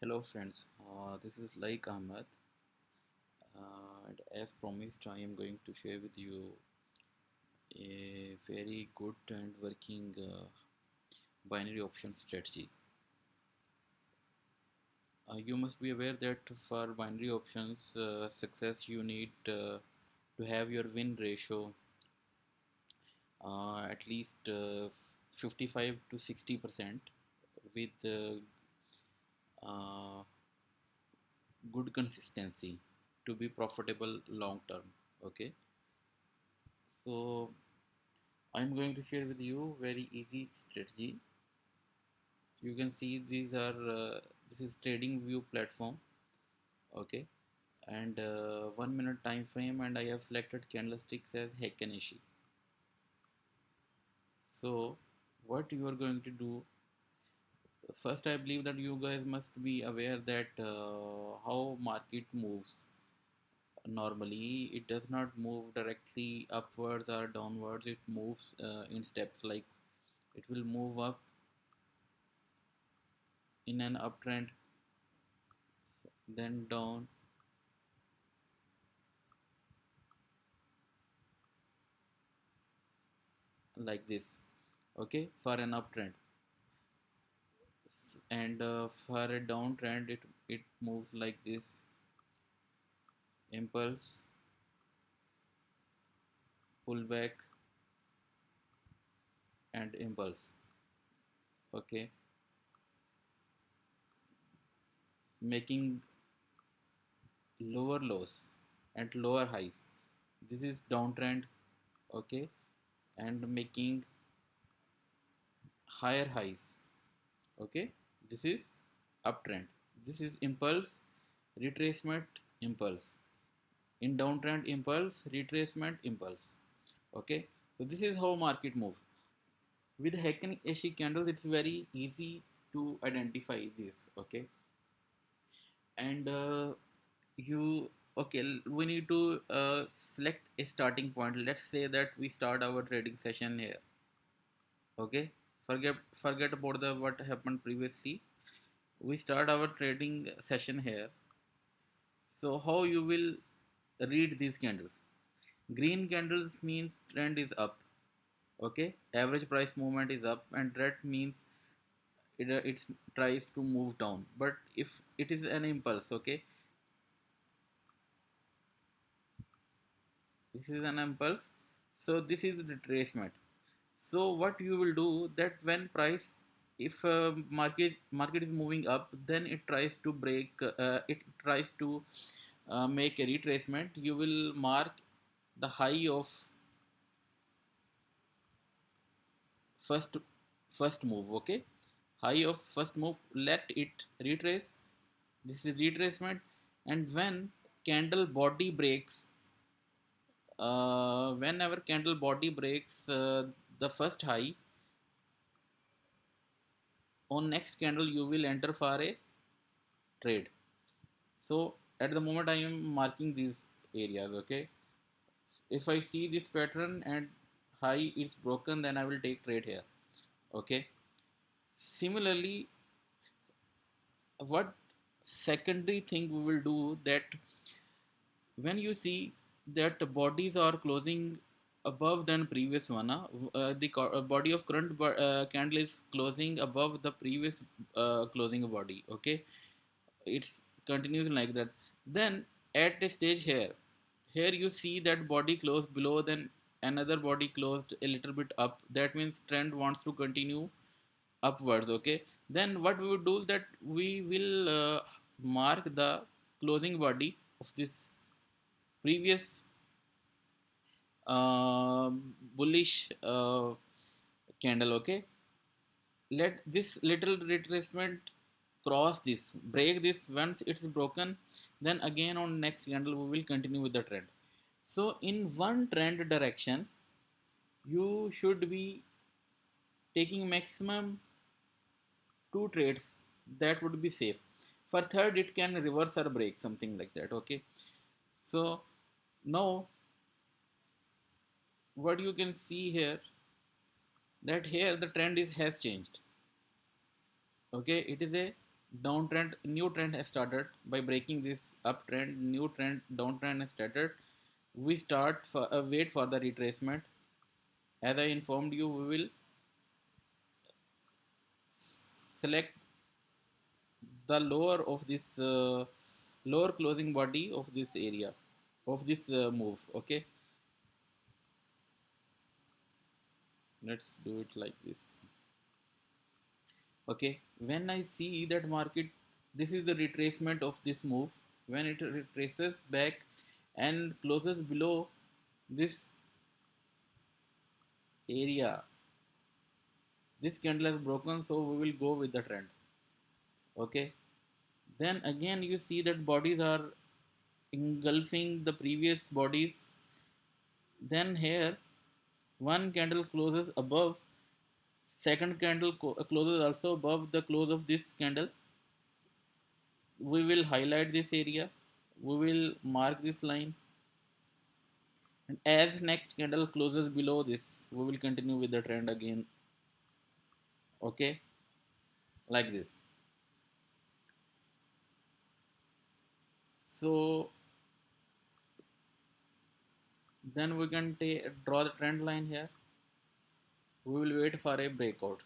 Hello friends, this is Laik Ahmed, and as promised I am going to share with you a very good and working binary option strategy. You must be aware that for binary options success you need to have your win ratio at least 55 to 60% with uh, good consistency to be profitable long term. Okay, so I'm going to share with you very easy strategy. You can see these are this is trading view platform. Okay, and 1 minute time frame, and I have selected candlesticks as Heiken-Ishi. So what you are going to do first, I believe that you guys must be aware that how market moves. Normally it does not move directly upwards or downwards, it moves in steps. Like it will move up in an uptrend, then down, like this. Okay, for an uptrend. And for a downtrend it moves like this: impulse, pullback, and impulse. Okay, making lower lows and lower highs. This is downtrend. Okay, and making higher highs. Okay, this is uptrend. This is impulse, retracement, impulse. In downtrend, impulse, retracement, impulse. Okay, so this is how market moves. With Heiken Ashi candles it's very easy to identify this. Okay, and you okay, we need to select a starting point. Let's say that we start our trading session here. Okay, forget about the what happened previously. We start our trading session here. So how you will read these candles? Green candles means trend is up. Okay, average price movement is up, and red means it tries to move down. But if it is an impulse, okay, this is an impulse, so this is retracement. So what you will do that when price, if market is moving up, then it tries to break, it tries to make a retracement. You will mark the high of first first move. Okay, high of first move, let it retrace. This is retracement. And when candle body breaks, whenever candle body breaks the first high, on next candle you will enter for a trade. So at the moment I am marking these areas. Okay, if I see this pattern and high is broken, then I will take trade here. Okay, similarly, what secondary thing we will do that when you see that bodies are closing above than previous one, the body of current candle is closing above the previous closing body. Okay, it's continues like that. Then at a stage here you see that body closed below, then another body closed a little bit up. That means trend wants to continue upwards. Okay, then what we would do that we will mark the closing body of this previous bullish candle. Okay, let this little retracement cross this, break this. Once it's broken, then again on next candle we will continue with the trend. So in one trend direction you should be taking maximum two trades. That would be safe. For third it can reverse or break, something like that. Okay, so now what you can see here, that here the trend is has changed. Okay, it is a downtrend, new trend has started. By breaking this uptrend, new trend, downtrend has started. We start for wait for the retracement. As I informed you, we will select the lower of this lower closing body of this area of this move. Okay, let's do it like this. Okay, when I see that market, this is the retracement of this move. When it retraces back and closes below this area, this candle has broken, so we will go with the trend. Okay, then again you see that bodies are engulfing the previous bodies. Then here one candle closes above, second candle closes also above the close of this candle. We will highlight this area, we will mark this line, and as next candle closes below this, we will continue with the trend again. Okay, like this. So then we can draw the trend line here. We will wait for a breakout.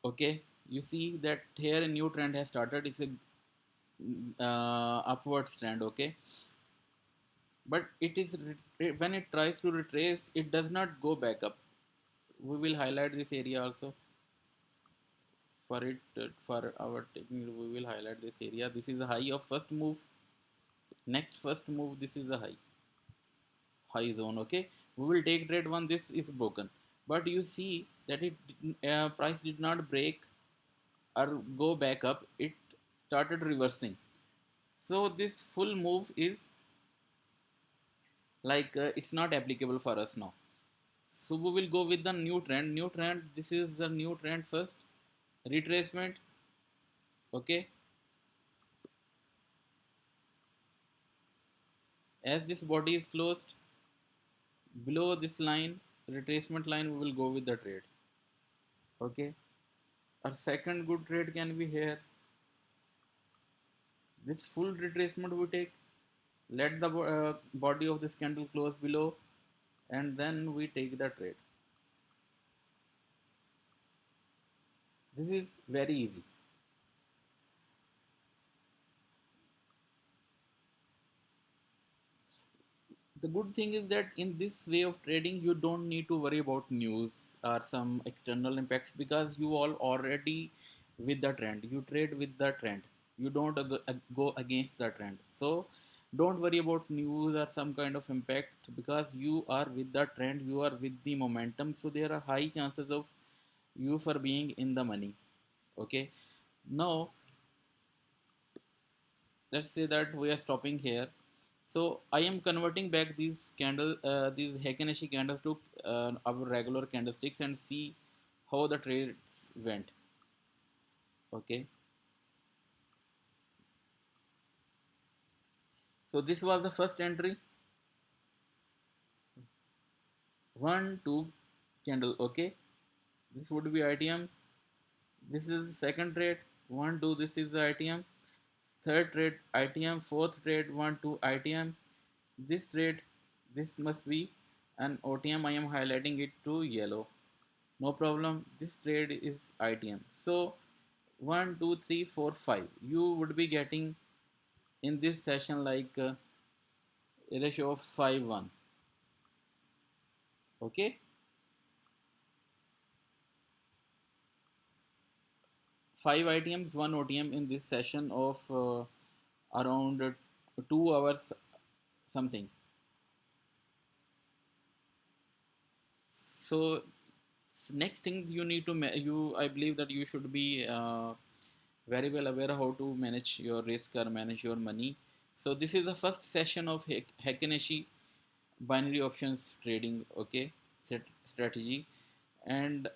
Okay, you see that here a new trend has started. It's a upwards trend. Okay, but it is when it tries to retrace, it does not go back up. We will highlight this area also. For it, for our technique, we will highlight this area. This is a high of first move. Next first move, this is a high zone. Okay, we will take trade one. This is broken, but you see that it price did not break or go back up. It started reversing. So this full move is like it's not applicable for us now. So we will go with the new trend. New trend, this is the new trend first. Retracement. Okay, as this body is closed below this line, retracement line, we will go with the trade. Okay, our second good trade can be here. This full retracement we take, let the body of this candle close below, and then we take the trade. This is very easy. The good thing is that in this way of trading, you don't need to worry about news or some external impacts, because you all already with the trend. You trade with the trend, you don't go against the trend. So don't worry about news or some kind of impact, because you are with the trend, you are with the momentum, so there are high chances of you for being in the money. Okay, now let's say that we are stopping here. So I am converting back these Heikin-Ashi candles to our regular candlesticks and see how the trades went. Okay, so this was the first entry, one two candle. Okay, this would be ITM. This is the second trade, one two. This is the ITM. Third trade ITM. Fourth trade, one two ITM. This trade, this must be an OTM. I am highlighting it to yellow. No problem. This trade is ITM. So 1 2 3 4 5, you would be getting in this session like a ratio of 5:1. Okay, 5 ITMs, 1 OTM in this session of around 2 hours something. So next thing you need to you I believe that you should be very well aware how to manage your risk or manage your money. So this is the first session of Heikin-Ashi binary options trading. Okay, strategy. And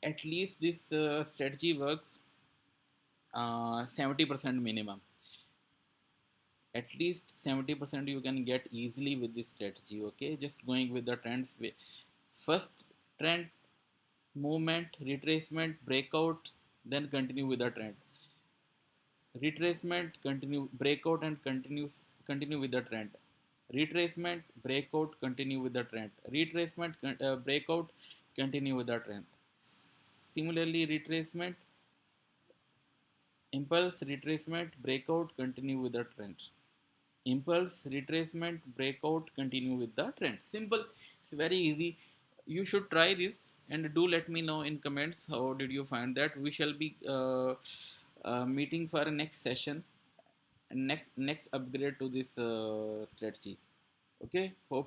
at least this strategy works 70% minimum. at least 70% you can get easily with this strategy. Okay, just going with the trends. First trend, movement, retracement, breakout, then continue with the trend. Retracement, continue, breakout, and continue with the trend. Retracement, breakout, continue with the trend. Retracement, breakout, continue with the trend. Similarly, retracement, impulse, retracement, breakout, continue with the trend. Impulse, retracement, breakout, continue with the trend. Simple. It's very easy. You should try this and do let me know in comments how did you find that. We shall be meeting for a next session and next upgrade to this strategy. Okay, hope